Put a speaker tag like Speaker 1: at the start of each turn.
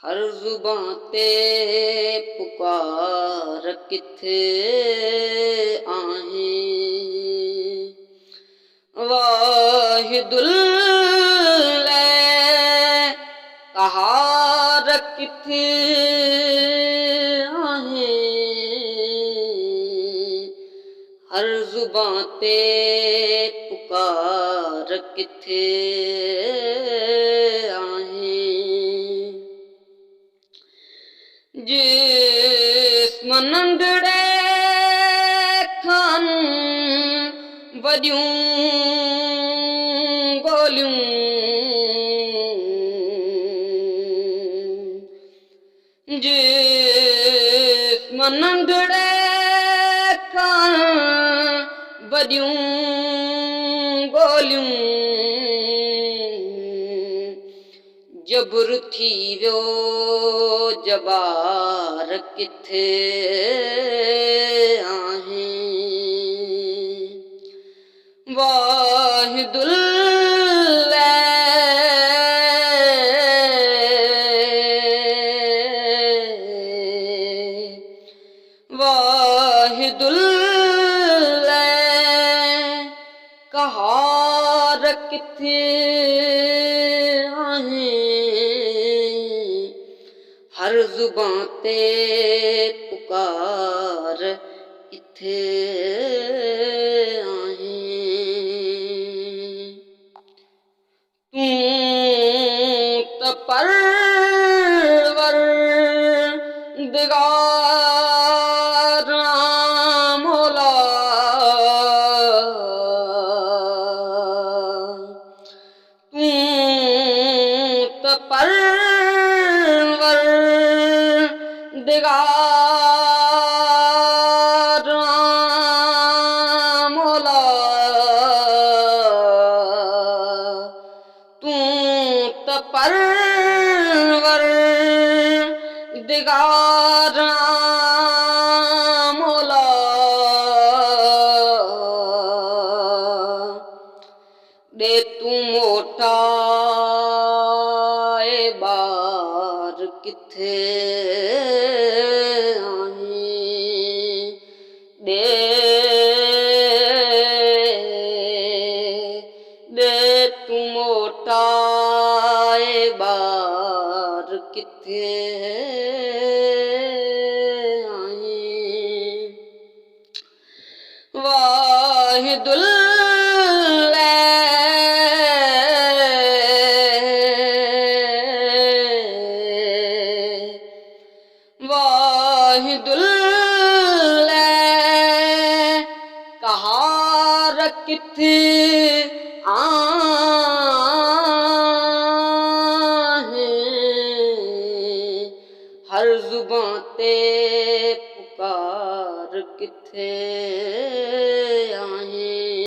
Speaker 1: हर जुबां ते पुकार किथे आहें। वाहिदुल कहार किथे आहें। हर जुबां ते पुकार किथे आहें। जिस्म नंढड़े खान वॾियूं ॻोल्हियूं। जिस्म नंढड़े खान वॾियूं ॻोल्हियूं। जबुर थी वियो जबार किथे आहें। वाहिदुल वाहिदुल कहार किथे आहें। हर जुबां ते पुकार किथे आहें। तूं त परवरदिगार मौला। तूं त परवरदिगार मौला। तूं त परवरदिगार मौला। दे तूं मोटाए ॿार किथे आहें। दे तूं मोटाए ॿार किथे आहें। वाहिदुल वाहिदुल कहार किथे आहें। हर जुबां ते पुकार किथे आहें।